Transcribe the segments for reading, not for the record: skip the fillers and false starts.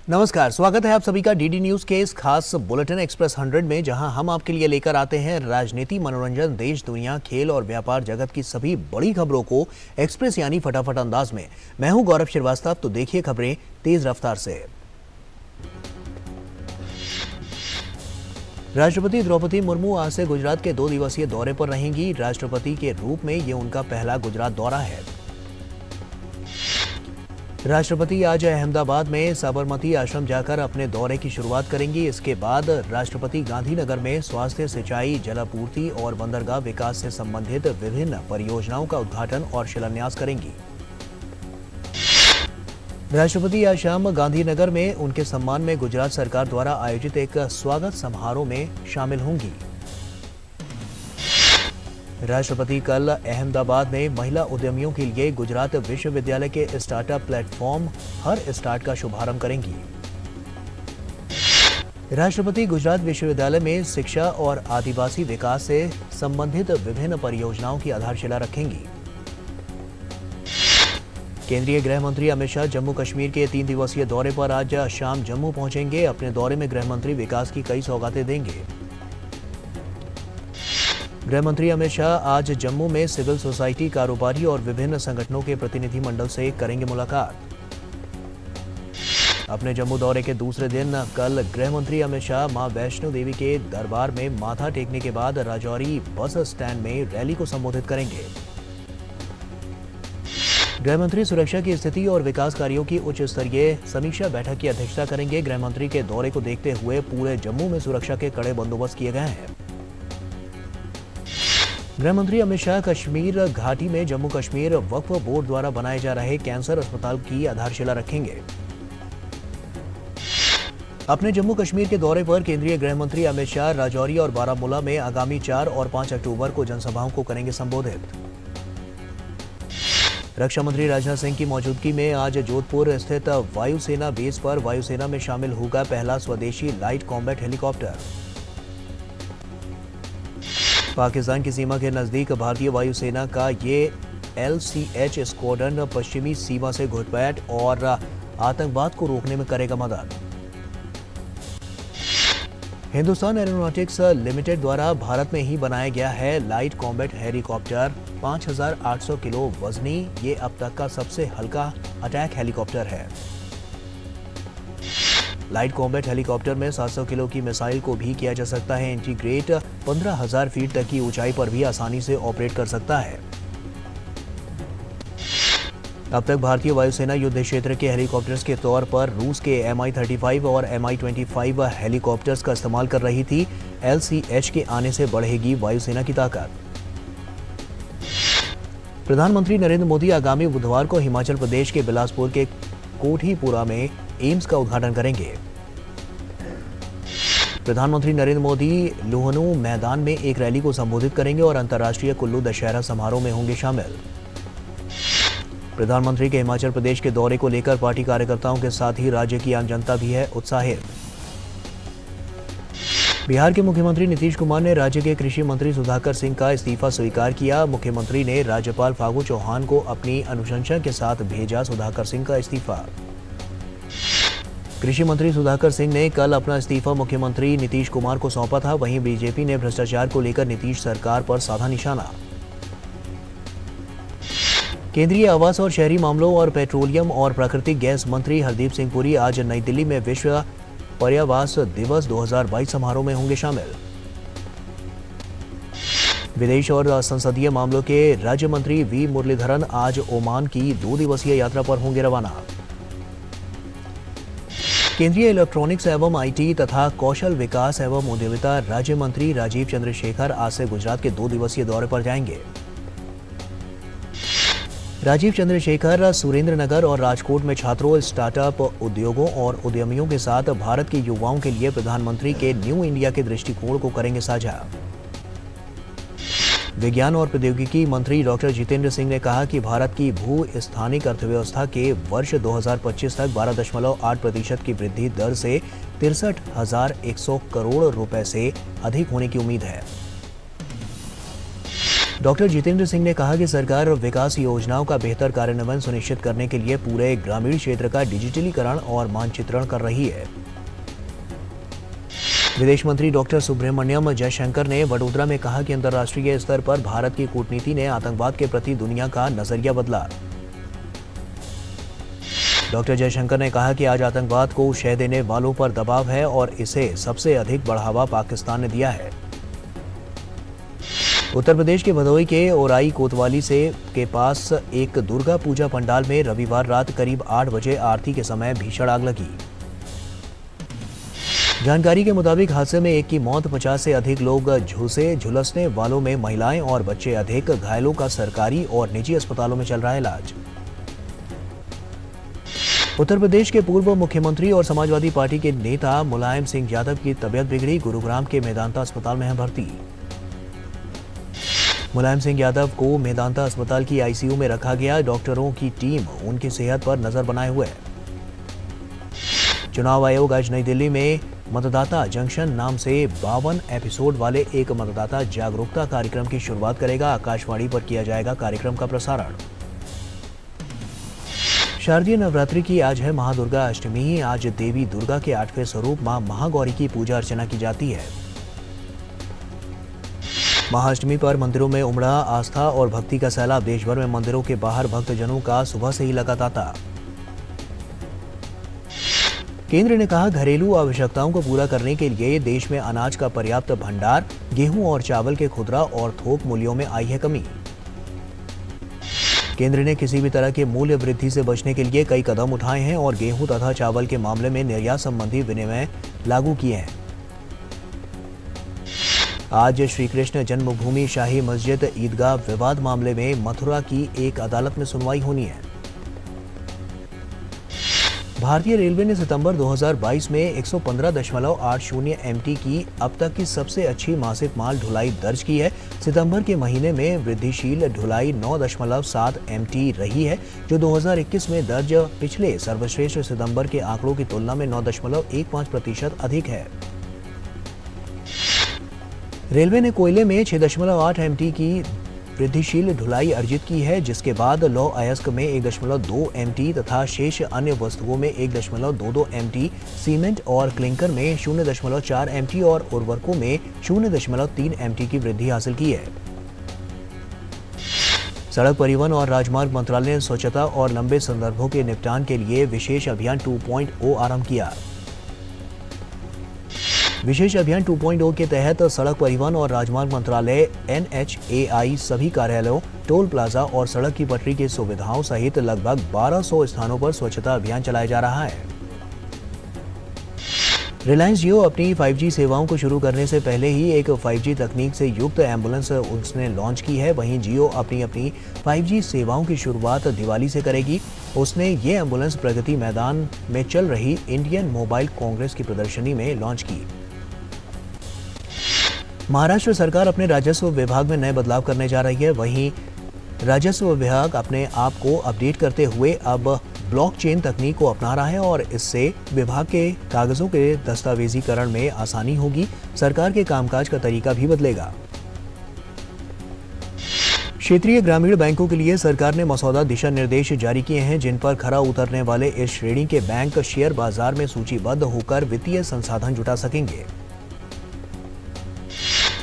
नमस्कार, स्वागत है आप सभी का डीडी न्यूज के इस खास बुलेटिन एक्सप्रेस 100 में, जहां हम आपके लिए लेकर आते हैं राजनीति, मनोरंजन, देश दुनिया, खेल और व्यापार जगत की सभी बड़ी खबरों को एक्सप्रेस यानी फटाफट अंदाज में। मैं हूं गौरव श्रीवास्तव, तो देखिए खबरें तेज रफ्तार से। राष्ट्रपति द्रौपदी मुर्मू आज से गुजरात के 2 दिवसीय दौरे पर रहेंगी। राष्ट्रपति के रूप में ये उनका पहला गुजरात दौरा है। राष्ट्रपति आज अहमदाबाद में साबरमती आश्रम जाकर अपने दौरे की शुरुआत करेंगी। इसके बाद राष्ट्रपति गांधीनगर में स्वास्थ्य, सिंचाई, जलापूर्ति और बंदरगाह विकास से संबंधित विभिन्न परियोजनाओं का उद्घाटन और शिलान्यास करेंगी। राष्ट्रपति आज शाम गांधीनगर में उनके सम्मान में गुजरात सरकार द्वारा आयोजित एक स्वागत समारोह में शामिल होंगी। राष्ट्रपति कल अहमदाबाद में महिला उद्यमियों के लिए गुजरात विश्वविद्यालय के स्टार्टअप प्लेटफॉर्म हर स्टार्ट का शुभारंभ करेंगी। राष्ट्रपति गुजरात विश्वविद्यालय में शिक्षा और आदिवासी विकास से संबंधित विभिन्न परियोजनाओं की आधारशिला रखेंगी। केंद्रीय गृह मंत्री अमित शाह जम्मू कश्मीर के 3 दिवसीय दौरे पर आज शाम जम्मू पहुंचेंगे। अपने दौरे में गृह मंत्री विकास की कई सौगातें देंगे। गृह मंत्री अमित शाह आज जम्मू में सिविल सोसाइटी, कारोबारी और विभिन्न संगठनों के प्रतिनिधिमंडल से करेंगे मुलाकात। अपने जम्मू दौरे के दूसरे दिन कल गृह मंत्री अमित शाह मां वैष्णो देवी के दरबार में माथा टेकने के बाद राजौरी बस स्टैंड में रैली को संबोधित करेंगे। गृह मंत्री सुरक्षा की स्थिति और विकास कार्यों की उच्च स्तरीय समीक्षा बैठक की अध्यक्षता करेंगे। गृह मंत्री के दौरे को देखते हुए पूरे जम्मू में सुरक्षा के कड़े बंदोबस्त किए गए हैं। गृह मंत्री अमित शाह कश्मीर घाटी में जम्मू कश्मीर वक्फ बोर्ड द्वारा बनाए जा रहे कैंसर अस्पताल की आधारशिला रखेंगे। अपने जम्मू कश्मीर के दौरे पर केंद्रीय गृह मंत्री अमित शाह राजौरी और बारामूला में आगामी 4 और 5 अक्टूबर को जनसभाओं को करेंगे संबोधित। रक्षा मंत्री राजनाथ सिंह की मौजूदगी में आज जोधपुर स्थित वायुसेना बेस पर वायुसेना में शामिल होगा पहला स्वदेशी लाइट कॉम्बैट हेलीकॉप्टर। पाकिस्तान की सीमा के नजदीक भारतीय वायुसेना का ये LCH स्क्वाड्रन पश्चिमी सीमा से घुसपैठ और आतंकवाद को रोकने में करेगा मदद। हिंदुस्तान एरोनॉटिक्स लिमिटेड द्वारा भारत में ही बनाया गया है लाइट कॉम्बैट हेलीकॉप्टर 5800 किलो वजनी। ये अब तक का सबसे हल्का अटैक हेलीकॉप्टर है। लाइट कॉम्बैट हेलीकॉप्टर में 700 किलो की मिसाइल को भी किया जा सकता है इंटीग्रेट। 15,000 फीट तक की ऊंचाई पर भी आसानी से ऑपरेट कर सकता है। अब तक भारतीय वायुसेना युद्ध क्षेत्र के हेलीकॉप्टर्स के तौर पर रूस के Mi-35 और Mi-25 हेलीकॉप्टर्स का इस्तेमाल कर रही थी। LCH के आने से बढ़ेगी वायुसेना की ताकत। प्रधानमंत्री नरेंद्र मोदी आगामी बुधवार को हिमाचल प्रदेश के बिलासपुर के कोठीपुरा में एम्स का उद्घाटन करेंगे। प्रधानमंत्री नरेंद्र मोदी लुहनू मैदान में एक रैली को संबोधित करेंगे और अंतर्राष्ट्रीय कुल्लू दशहरा समारोह में होंगे शामिल। प्रधानमंत्री के हिमाचल प्रदेश के दौरे को लेकर पार्टी कार्यकर्ताओं के साथ ही राज्य की आम जनता भी है उत्साहित। बिहार के मुख्यमंत्री नीतीश कुमार ने राज्य के कृषि मंत्री सुधाकर सिंह का इस्तीफा स्वीकार किया। मुख्यमंत्री ने राज्यपाल फागू चौहान को अपनी अनुशंसा के साथ भेजा सुधाकर सिंह का इस्तीफा। कृषि मंत्री सुधाकर सिंह ने कल अपना इस्तीफा मुख्यमंत्री नीतीश कुमार को सौंपा था। वहीं बीजेपी ने भ्रष्टाचार को लेकर नीतीश सरकार पर साधा निशाना। केंद्रीय आवास और शहरी मामलों और पेट्रोलियम और प्राकृतिक गैस मंत्री हरदीप सिंह पुरी आज नई दिल्ली में विश्व पर्यावास दिवस 2022 समारोह में होंगे शामिल। विदेश और संसदीय मामलों के राज्य मंत्री वी मुरलीधरन आज ओमान की 2 दिवसीय यात्रा पर होंगे रवाना। केंद्रीय इलेक्ट्रॉनिक्स एवं IT तथा कौशल विकास एवं उद्यमिता राज्य मंत्री राजीव चंद्रशेखर आज से गुजरात के 2 दिवसीय दौरे पर जाएंगे। राजीव चंद्रशेखर सुरेंद्रनगर और राजकोट में छात्रों, स्टार्टअप उद्योगों और उद्यमियों के साथ भारत के युवाओं के लिए प्रधानमंत्री के न्यू इंडिया के दृष्टिकोण को करेंगे साझा। विज्ञान और प्रौद्योगिकी मंत्री डॉक्टर जितेंद्र सिंह ने कहा कि भारत की भू स्थानिक अर्थव्यवस्था के वर्ष 2025 तक 12.8% की वृद्धि दर से 63,100 करोड़ रुपए से अधिक होने की उम्मीद है। डॉक्टर जितेंद्र सिंह ने कहा कि सरकार विकास योजनाओं का बेहतर कार्यान्वयन सुनिश्चित करने के लिए पूरे ग्रामीण क्षेत्र का डिजिटलीकरण और मानचित्रण कर रही है। विदेश मंत्री डॉक्टर सुब्रमण्यम जयशंकर ने वडोदरा में कहा कि अंतर्राष्ट्रीय स्तर पर भारत की कूटनीति ने आतंकवाद के प्रति दुनिया का नजरिया बदला। डॉक्टर जयशंकर ने कहा कि आज आतंकवाद को शह देने वालों पर दबाव है और इसे सबसे अधिक बढ़ावा पाकिस्तान ने दिया है। उत्तर प्रदेश के भदोही के ओराई कोतवाली के पास एक दुर्गा पूजा पंडाल में रविवार रात करीब 8 बजे आरती के समय भीषण आग लगी। जानकारी के मुताबिक हादसे में एक की मौत, 50 से अधिक लोग झुलसे। झुलसने वालों में महिलाएं और बच्चे अधिक। घायलों का सरकारी और निजी अस्पतालों में चल रहा है इलाज। उत्तर प्रदेश के पूर्व मुख्यमंत्री और समाजवादी पार्टी के नेता मुलायम सिंह यादव की तबीयत बिगड़ी। गुरुग्राम के मेदांता अस्पताल में है भर्ती। मुलायम सिंह यादव को मेदांता अस्पताल की आईसीयू में रखा गया। डॉक्टरों की टीम उनकी सेहत पर नजर बनाए हुए है। चुनाव आयोग आज नई दिल्ली में मतदाता जंक्शन नाम से 52 एपिसोड वाले एक मतदाता जागरूकता कार्यक्रम की शुरुआत करेगा। आकाशवाणी पर किया जाएगा कार्यक्रम का प्रसारण। शारदीय नवरात्रि की आज है महादुर्गा अष्टमी। आज देवी दुर्गा के 8वें स्वरूप मां महागौरी की पूजा अर्चना की जाती है। महाअष्टमी पर मंदिरों में उमड़ा आस्था और भक्ति का सैलाब। देश भर में मंदिरों के बाहर भक्तजनों का सुबह से ही लगा तांता। केंद्र ने कहा, घरेलू आवश्यकताओं को पूरा करने के लिए देश में अनाज का पर्याप्त भंडार। गेहूं और चावल के खुदरा और थोक मूल्यों में आई है कमी। केंद्र ने किसी भी तरह के मूल्य वृद्धि से बचने के लिए कई कदम उठाए हैं और गेहूं तथा चावल के मामले में निर्यात संबंधी विनियम लागू किए हैं। आज श्री कृष्ण जन्मभूमि शाही मस्जिद ईदगाह विवाद मामले में मथुरा की एक अदालत में सुनवाई होनी है। भारतीय रेलवे ने सितंबर 2022 में 115.80 MT की अब तक की सबसे अच्छी मासिक माल ढुलाई दर्ज की है। सितंबर के महीने में वृद्धिशील ढुलाई 9.7 MT रही है, जो 2021 में दर्ज पिछले सर्वश्रेष्ठ सितंबर के आंकड़ों की तुलना में 9.15% अधिक है। रेलवे ने कोयले में 6.8 MT की वृद्धिशील ढुलाई अर्जित की है, जिसके बाद लौह अयस्क में 1.2 MT तथा शेष अन्य वस्तुओं में 1.22 MT, सीमेंट और क्लिंकर में 0.4 MT और उर्वरकों में 0.3 MT की वृद्धि हासिल की है। सड़क परिवहन और राजमार्ग मंत्रालय ने स्वच्छता और लंबे संदर्भों के निपटान के लिए विशेष अभियान 2.0 आरंभ किया। विशेष अभियान 2.0 के तहत सड़क परिवहन और राजमार्ग मंत्रालय NHAI सभी कार्यालयों, टोल प्लाजा और सड़क की पटरी की सुविधाओं सहित लगभग 1200 स्थानों पर स्वच्छता अभियान चलाया जा रहा है। रिलायंस जियो अपनी 5G सेवाओं को शुरू करने से पहले ही एक 5G तकनीक से युक्त एम्बुलेंस उसने लॉन्च की है। वहीं जियो अपनी 5G सेवाओं की शुरुआत दिवाली से करेगी। उसने ये एम्बुलेंस प्रगति मैदान में चल रही इंडियन मोबाइल कांग्रेस की प्रदर्शनी में लॉन्च की। महाराष्ट्र सरकार अपने राजस्व विभाग में नए बदलाव करने जा रही है। वहीं राजस्व विभाग अपने आप को अपडेट करते हुए अब ब्लॉकचेन तकनीक को अपना रहा है और इससे विभाग के कागजों के दस्तावेजीकरण में आसानी होगी। सरकार के कामकाज का तरीका भी बदलेगा। क्षेत्रीय ग्रामीण बैंकों के लिए सरकार ने मसौदा दिशा निर्देश जारी किए हैं, जिन पर खरा उतरने वाले इस श्रेणी के बैंक शेयर बाजार में सूचीबद्ध होकर वित्तीय संसाधन जुटा सकेंगे।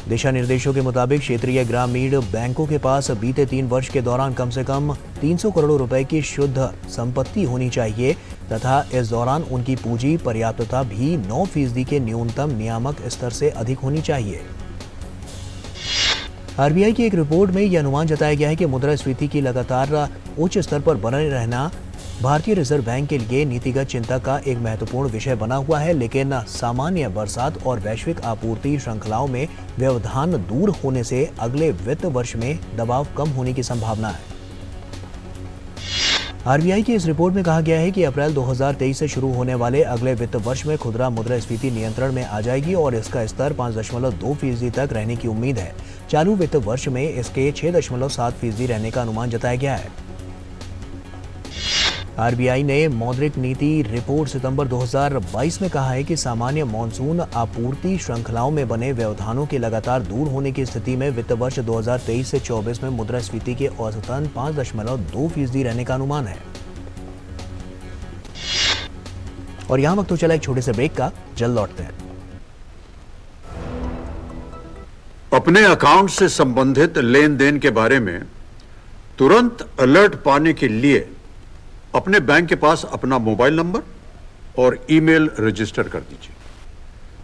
दिशा निर्देशों के मुताबिक क्षेत्रीय ग्रामीण बैंकों के पास बीते 3 वर्ष के दौरान कम से कम 300 करोड़ रुपए की शुद्ध संपत्ति होनी चाहिए तथा इस दौरान उनकी पूंजी पर्याप्तता भी 9% के न्यूनतम नियामक स्तर से अधिक होनी चाहिए। आरबीआई की एक रिपोर्ट में यह अनुमान जताया गया है कि मुद्रास्फीति की लगातार उच्च स्तर पर बने रहना भारतीय रिजर्व बैंक के लिए नीतिगत चिंता का एक महत्वपूर्ण विषय बना हुआ है, लेकिन सामान्य बरसात और वैश्विक आपूर्ति श्रृंखलाओं में व्यवधान दूर होने से अगले वित्त वर्ष में दबाव कम होने की संभावना है। आरबीआई की इस रिपोर्ट में कहा गया है कि अप्रैल 2023 से शुरू होने वाले अगले वित्त वर्ष में खुदरा मुद्रास्फीति नियंत्रण में आ जाएगी और इसका स्तर 5.2% तक रहने की उम्मीद है। चालू वित्त वर्ष में इसके 6.7% रहने का अनुमान जताया गया है। आरबीआई ने मौद्रिक नीति रिपोर्ट सितंबर 2022 में कहा है कि सामान्य मॉनसून आपूर्ति श्रृंखलाओं में बने व्यवधानों के लगातार दूर होने की स्थिति में वित्त वर्ष 2023 से 24 में मुद्रास्फीति के औसतन 5.2% रहने का अनुमान है। और यहां वक्त तो चला एक छोटे से ब्रेक का, जल्द लौटते हैं। अपने अकाउंट से संबंधित लेन देन के बारे में तुरंत अलर्ट पाने के लिए अपने बैंक के पास अपना मोबाइल नंबर और ईमेल रजिस्टर कर दीजिए।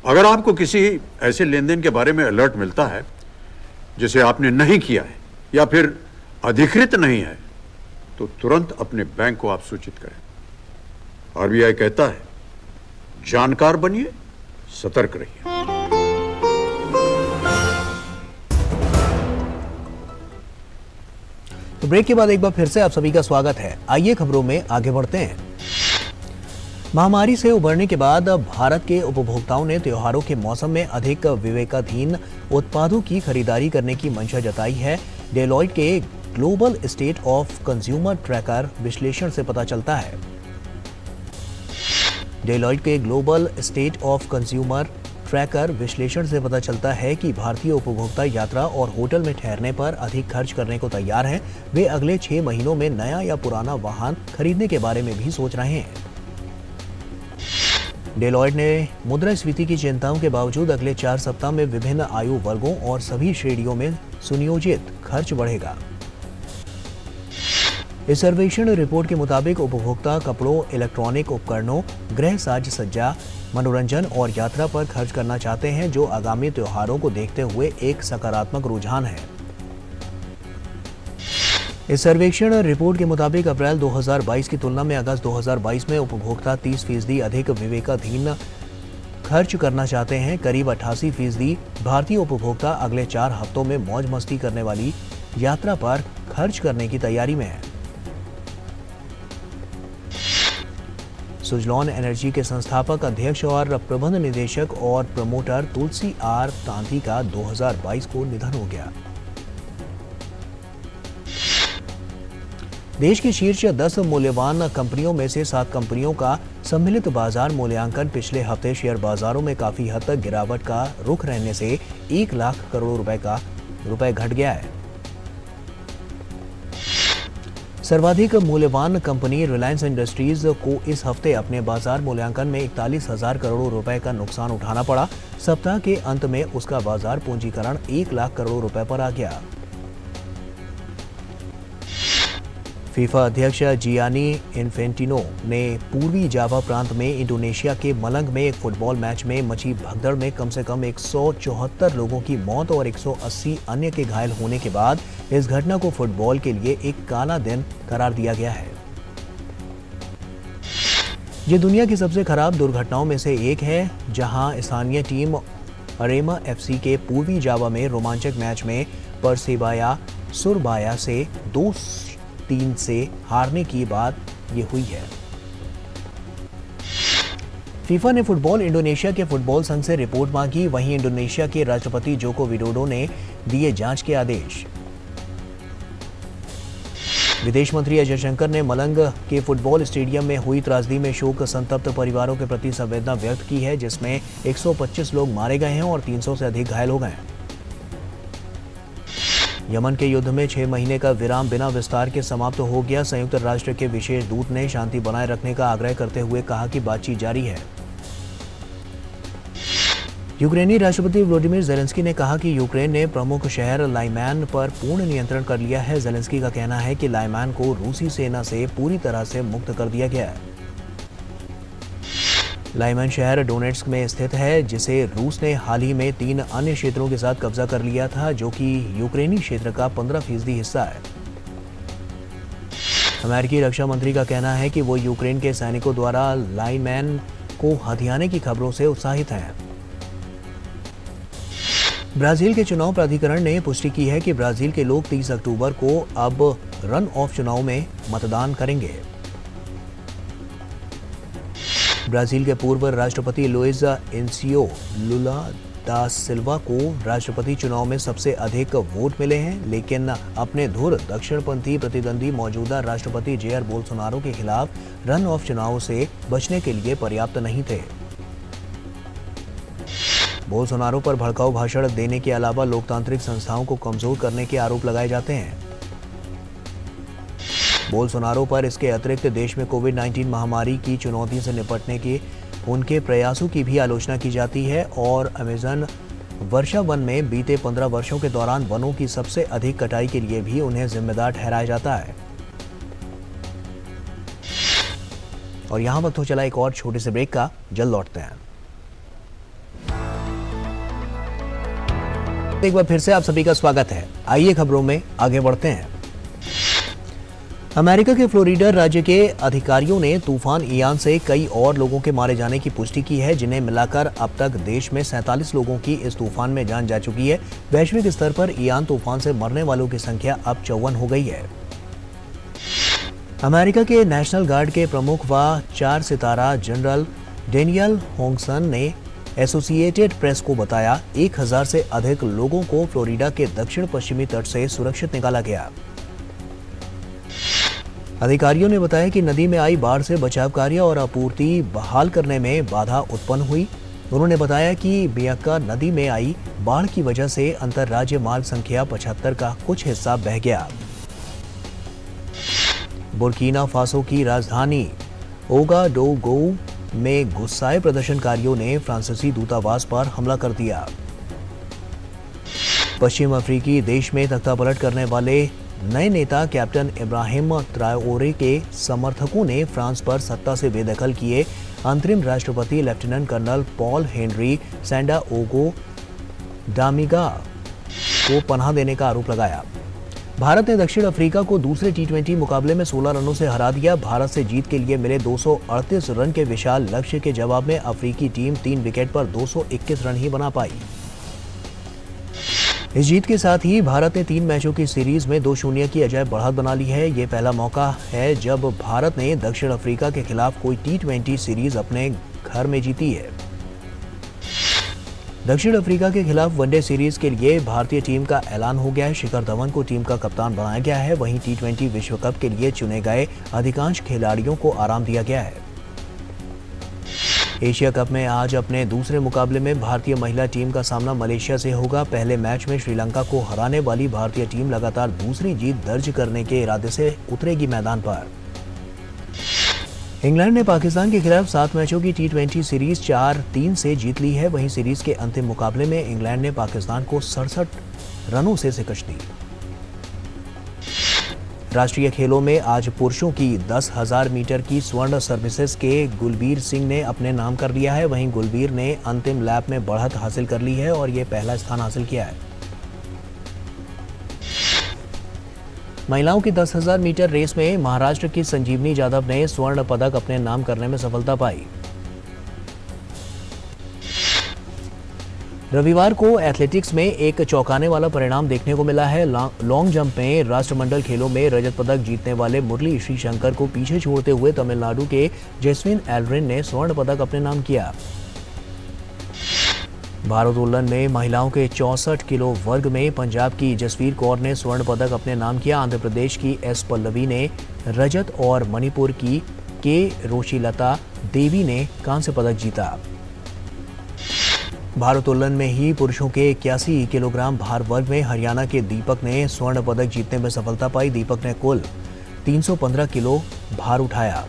अगर आपको किसी ऐसे लेन देन के बारे में अलर्ट मिलता है जिसे आपने नहीं किया है या फिर अधिकृत नहीं है, तो तुरंत अपने बैंक को आप सूचित करें। आरबीआई कहता है, जानकार बनिए, सतर्क रहिए। तो ब्रेक के बाद एक बार फिर से आप सभी का स्वागत है। आइए खबरों में आगे बढ़ते हैं। महामारी से उबरने के बाद भारत के उपभोक्ताओं ने त्योहारों के मौसम में अधिक विवेकाधीन उत्पादों की खरीदारी करने की मंशा जताई है। डेलॉइट के global state of consumer tracker विश्लेषण से पता चलता है। डेलॉइट के global state of consumer tracker विश्लेषण से पता चलता है कि भारतीय उपभोक्ता यात्रा और होटल में ठहरने पर अधिक खर्च करने को तैयार हैं। वे अगले 6 महीनों में नया या पुराना वाहन खरीदने के बारे में भी सोच रहे हैं। डेलॉइट ने मुद्रास्फीति की चिंताओं के बावजूद अगले 4 सप्ताह में विभिन्न आयु वर्गों और सभी श्रेणियों में सुनियोजित खर्च बढ़ेगा। इस सर्वेक्षण रिपोर्ट के मुताबिक उपभोक्ता कपड़ों, इलेक्ट्रॉनिक उपकरणों, गृह साज सज्जा, मनोरंजन और यात्रा पर खर्च करना चाहते हैं, जो आगामी त्योहारों को देखते हुए एक सकारात्मक रुझान है। इस सर्वेक्षण रिपोर्ट के मुताबिक अप्रैल 2022 की तुलना में अगस्त 2022 में उपभोक्ता 30% अधिक विवेकाधीन खर्च करना चाहते हैं। करीब 88% भारतीय उपभोक्ता अगले 4 हफ्तों में मौज मस्ती करने वाली यात्रा पर खर्च करने की तैयारी में है। सुजलॉन एनर्जी के संस्थापक अध्यक्ष और प्रबंध निदेशक और प्रमोटर तुलसी आर तांती का 2022 को निधन हो गया। देश की शीर्ष 10 मूल्यवान कंपनियों में से 7 कंपनियों का सम्मिलित बाजार मूल्यांकन पिछले हफ्ते शेयर बाजारों में काफी हद तक गिरावट का रुख रहने से 1 लाख करोड़ रुपए घट गया है। सर्वाधिक मूल्यवान कंपनी रिलायंस इंडस्ट्रीज को इस हफ्ते अपने बाजार मूल्यांकन में 41,000 करोड़ रुपए का नुकसान उठाना पड़ा। सप्ताह के अंत में उसका बाजार पूंजीकरण 1 लाख करोड़ रुपए पर आ गया। फीफा अध्यक्ष जियानी इन्फेंटिनो ने पूर्वी जावा प्रांत में इंडोनेशिया के मलंग में एक फुटबॉल मैच में मची भगदड़ में कम से कम 174 लोगों की मौत और 180 अन्य के घायल होने के बाद इस घटना को फुटबॉल के लिए एक काला दिन करार दिया गया है। ये दुनिया की सबसे खराब दुर्घटनाओं में से एक है, जहां स्थानीय टीम अरेमा एफसी के पूर्वी जावा में रोमांचक मैच में परसेबाया सुरबाया से 2-3 से हारने की बात ये हुई है। फीफा ने फुटबॉल इंडोनेशिया के फुटबॉल संघ से रिपोर्ट मांगी। वहीं इंडोनेशिया के राष्ट्रपति जोको विडोडो ने दिए जांच के आदेश। विदेश मंत्री अजय शंकर ने मलंग के फुटबॉल स्टेडियम में हुई त्रासदी में शोक संतप्त परिवारों के प्रति संवेदना व्यक्त की है, जिसमें 125 लोग मारे गए हैं और 300 से अधिक घायल हो गए हैं। यमन के युद्ध में 6 महीने का विराम बिना विस्तार के समाप्त हो गया। संयुक्त राष्ट्र के विशेष दूत ने शांति बनाए रखने का आग्रह करते हुए कहा कि बातचीत जारी है। यूक्रेनी राष्ट्रपति व्लादिमीर ज़ेलेंस्की ने कहा कि यूक्रेन ने प्रमुख शहर लाइमैन पर पूर्ण नियंत्रण कर लिया है। ज़ेलेंस्की का कहना है कि लाइमैन को रूसी सेना से पूरी तरह से मुक्त कर दिया गया है। लाइमैन शहर डोनेट्स्क में स्थित है, जिसे रूस ने हाल ही में 3 अन्य क्षेत्रों के साथ कब्जा कर लिया था, जो कि यूक्रेनी क्षेत्र का 15% हिस्सा है। अमेरिकी रक्षा मंत्री का कहना है कि वो यूक्रेन के सैनिकों द्वारा लाइमैन को हथियाने की खबरों से उत्साहित हैं। ब्राजील के चुनाव प्राधिकरण ने पुष्टि की है कि ब्राजील के लोग 30 अक्टूबर को अब रन ऑफ चुनाव में मतदान करेंगे। ब्राजील के पूर्व राष्ट्रपति लुइज इनासियो लुला दा सिल्वा को राष्ट्रपति चुनाव में सबसे अधिक वोट मिले हैं, लेकिन अपने धुर दक्षिणपंथी प्रतिद्वंदी मौजूदा राष्ट्रपति जेयर बोल्सोनारो के खिलाफ रन ऑफ चुनाव से बचने के लिए पर्याप्त नहीं थे। बोल्सोनारो पर भड़काऊ भाषण देने के अलावा लोकतांत्रिक संस्थाओं को कमजोर करने के आरोप लगाए जाते हैं। बोल्सोनारो पर इसके अतिरिक्त देश में कोविड-19 महामारी की चुनौती से निपटने के उनके प्रयासों की भी आलोचना की जाती है और अमेज़न वर्षा वन में बीते 15 वर्षों के दौरान वनों की सबसे अधिक कटाई के लिए भी उन्हें जिम्मेदार ठहराया जाता है। और यहां वक्त हो चला एक और छोटे से ब्रेक का, जल्द लौटते हैं। एक बार फिर से आप सभी का स्वागत है। आइए खबरों में आगे बढ़ते हैं। अमेरिका के फ्लोरिडा राज्य के अधिकारियों ने तूफान इयान से कई और लोगों के मारे जाने की पुष्टि की है, जिन्हें मिलाकर अब तक देश में 47 लोगों की इस तूफान में जान जा चुकी है। वैश्विक स्तर पर इयान तूफान से मरने वालों की संख्या अब 54 हो गई है। अमेरिका के नेशनल गार्ड के प्रमुख व 4 सितारा जनरल डेनियल होंगसन ने एसोसिएटेड प्रेस को बताया, 1000 से अधिक लोगों को फ्लोरिडा के दक्षिण पश्चिमी तट से सुरक्षित निकाला गया। अधिकारियों ने बताया कि नदी में आई बाढ़ से बचाव कार्य और आपूर्ति बहाल करने में बाधा उत्पन्न हुई। उन्होंने बताया कि बियक्का नदी में आई बाढ़ की वजह से अंतर्राज्य मार्ग संख्या 75 का कुछ हिस्सा बह गया। बुर्किना फासो की राजधानी ओगाडोगो में गुस्साए प्रदर्शनकारियों ने फ्रांसीसी दूतावास पर हमला कर दिया। पश्चिम अफ्रीकी देश में तख्तापलट करने वाले नए नेता कैप्टन इब्राहिम ट्राओरे के समर्थकों ने फ्रांस पर सत्ता से बेदखल किए अंतरिम राष्ट्रपति लेफ्टिनेंट कर्नल पॉल हेनरी सैंडाओगो डामिगा को पनाह देने का आरोप लगाया। भारत ने दक्षिण अफ्रीका को दूसरे T20 मुकाबले में 16 रनों से हरा दिया। भारत से जीत के लिए मिले 238 रन के विशाल लक्ष्य के जवाब में अफ्रीकी टीम 3 विकेट पर 221 रन ही बना पाई। इस जीत के साथ ही भारत ने 3 मैचों की सीरीज में 2-0 की अजायब बढ़त बना ली है। ये पहला मौका है जब भारत ने दक्षिण अफ्रीका के खिलाफ कोई T20 सीरीज अपने घर में जीती है। दक्षिण अफ्रीका के खिलाफ वनडे सीरीज के लिए भारतीय टीम का ऐलान हो गया है। शिखर धवन को टीम का कप्तान बनाया गया है। वहीं T20 विश्व कप के लिए चुने गए अधिकांश खिलाड़ियों को आराम दिया गया है। एशिया कप में आज अपने दूसरे मुकाबले में भारतीय महिला टीम का सामना मलेशिया से होगा। पहले मैच में श्रीलंका को हराने वाली भारतीय टीम लगातार दूसरी जीत दर्ज करने के इरादे से उतरेगी मैदान पर। इंग्लैंड ने पाकिस्तान के खिलाफ 7 मैचों की T20 सीरीज 4-3 से जीत ली है। वहीं सीरीज के अंतिम मुकाबले में इंग्लैंड ने पाकिस्तान को 67 रनों से शिकस्त दी। राष्ट्रीय खेलों में आज पुरुषों की 10,000 मीटर की स्वर्ण सर्विसेज के गुलबीर सिंह ने अपने नाम कर लिया है। वहीं गुलबीर ने अंतिम लैप में बढ़त हासिल कर ली है और ये पहला स्थान हासिल किया है। महिलाओं की 10,000 मीटर रेस में महाराष्ट्र की संजीवनी जाधव ने स्वर्ण पदक अपने नाम करने में सफलता पाई। रविवार को एथलेटिक्स में एक चौंकाने वाला परिणाम देखने को मिला है। लॉन्ग जंप में राष्ट्रमंडल खेलों में रजत पदक जीतने वाले मुरली श्रीशंकर को पीछे छोड़ते हुए तमिलनाडु के जेस्विन एल्ड्रिन ने स्वर्ण पदक अपने नाम किया। भारोत्तोलन में महिलाओं के 64 किलो वर्ग में पंजाब की जसवीर कौर ने स्वर्ण पदक अपने नाम किया। आंध्र प्रदेश की एस पल्लवी ने रजत और मणिपुर की के रोशिलता देवी ने कांस्य पदक जीता। भारोत्तोलन में ही पुरुषों के 81 किलोग्राम भार वर्ग में हरियाणा के दीपक ने स्वर्ण पदक जीतने में सफलता पाई। दीपक ने कुल 315 किलो भार उठाया।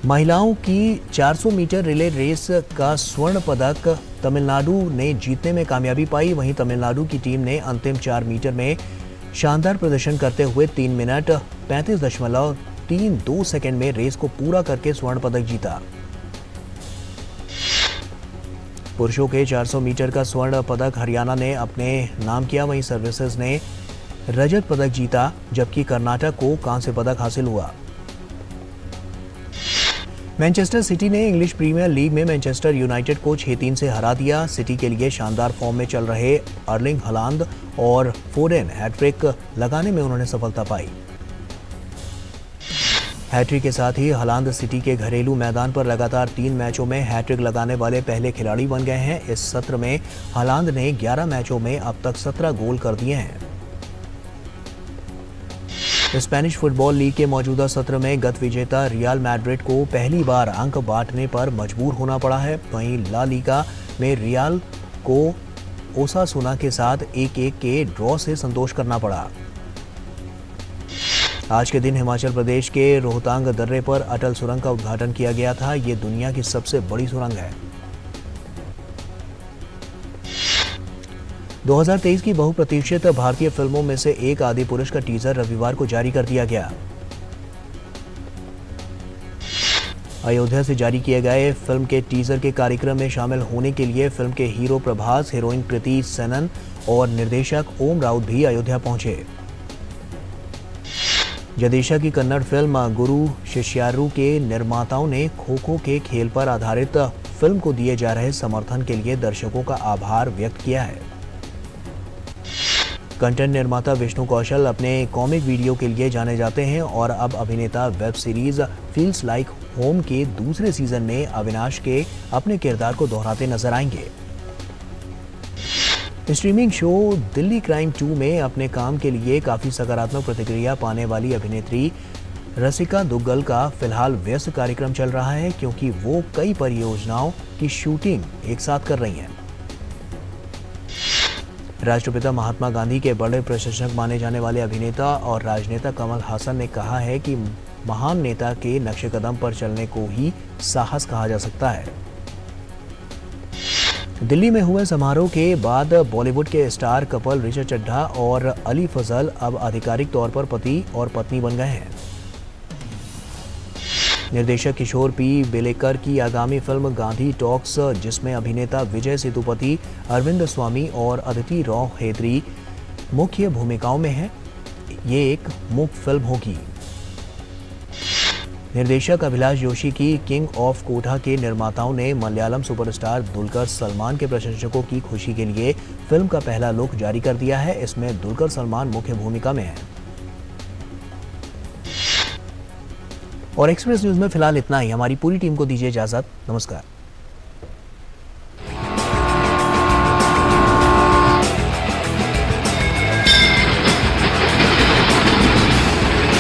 महिलाओं की 400 मीटर रिले रेस का स्वर्ण पदक तमिलनाडु ने जीतने में कामयाबी पाई। वहीं तमिलनाडु की टीम ने अंतिम 4 मीटर में शानदार प्रदर्शन करते हुए 3 मिनट 35.32 सेकंड में रेस को पूरा करके स्वर्ण पदक जीता। पुरुषों के 400 मीटर का स्वर्ण पदक हरियाणा ने अपने नाम किया। वहीं सर्विसेज ने रजत पदक जीता, जबकि कर्नाटक को कांस्य पदक हासिल हुआ। मैनचेस्टर सिटी ने इंग्लिश प्रीमियर लीग में मैनचेस्टर यूनाइटेड को 6-3 से हरा दिया। सिटी के लिए शानदार फॉर्म में चल रहे अर्लिंग हलांद और फोडेन हैट्रिक लगाने में उन्होंने सफलता पाई। हैट्रिक के साथ ही हलांद सिटी के घरेलू मैदान पर लगातार 3 मैचों में हैट्रिक लगाने वाले पहले खिलाड़ी बन गए हैं। इस सत्र में हलांद ने 11 मैचों में अब तक 17 गोल कर दिए हैं। स्पेनिश फुटबॉल लीग के मौजूदा सत्र में गत विजेता रियल मैड्रिड को पहली बार अंक बांटने पर मजबूर होना पड़ा है। वहीं ला लीगा में रियल को ओसासुना के साथ 1-1 के ड्रॉ से संतोष करना पड़ा। आज के दिन हिमाचल प्रदेश के रोहतांग दर्रे पर अटल सुरंग का उद्घाटन किया गया था। ये दुनिया की सबसे बड़ी सुरंग है। 2023 की बहुप्रतीक्षित भारतीय फिल्मों में से एक आदिपुरुष का टीजर रविवार को जारी कर दिया गया। अयोध्या से जारी किए गए फिल्म के टीजर के कार्यक्रम में शामिल होने के लिए फिल्म के हीरो प्रभास, हीरोइन कृति सेनन और निर्देशक ओम राउत भी अयोध्या पहुंचे। जदेशा की कन्नड़ फिल्म गुरु शिष्यारू के निर्माताओं ने खो-खो के खेल पर आधारित फिल्म को दिए जा रहे समर्थन के लिए दर्शकों का आभार व्यक्त किया है। कंटेंट निर्माता विष्णु कौशल अपने कॉमिक वीडियो के लिए जाने जाते हैं और अब अभिनेता web series feels like home के दूसरे सीजन में अविनाश के अपने किरदार को दोहराते नजर आएंगे। स्ट्रीमिंग शो दिल्ली क्राइम 2 में अपने काम के लिए काफी सकारात्मक प्रतिक्रिया पाने वाली अभिनेत्री रसिका दुग्गल का फिलहाल व्यस्त कार्यक्रम चल रहा है, क्योंकि वो कई परियोजनाओं की शूटिंग एक साथ कर रही हैं। राष्ट्रपिता महात्मा गांधी के बड़े प्रशंसक माने जाने वाले अभिनेता और राजनेता कमल हासन ने कहा है कि महान नेता के नक्शे कदम पर चलने को ही साहस कहा जा सकता है। दिल्ली में हुए समारोह के बाद बॉलीवुड के स्टार कपल ऋचा चड्ढा और अली फजल अब आधिकारिक तौर पर पति और पत्नी बन गए हैं। निर्देशक किशोर पी बेलेकर की आगामी फिल्म गांधी टॉक्स, जिसमें अभिनेता विजय सेतुपति, अरविंद स्वामी और अदिति रॉय हेत्री मुख्य भूमिकाओं में हैं, ये एक मूक फिल्म होगी। निर्देशक अभिलाष जोशी की किंग ऑफ कोठा के निर्माताओं ने मलयालम सुपरस्टार दुलकर सलमान के प्रशंसकों की खुशी के लिए फिल्म का पहला लुक जारी कर दिया है। इसमें दुलकर सलमान मुख्य भूमिका में है। और एक्सप्रेस न्यूज में फिलहाल इतना ही। हमारी पूरी टीम को दीजिए इजाजत। नमस्कार।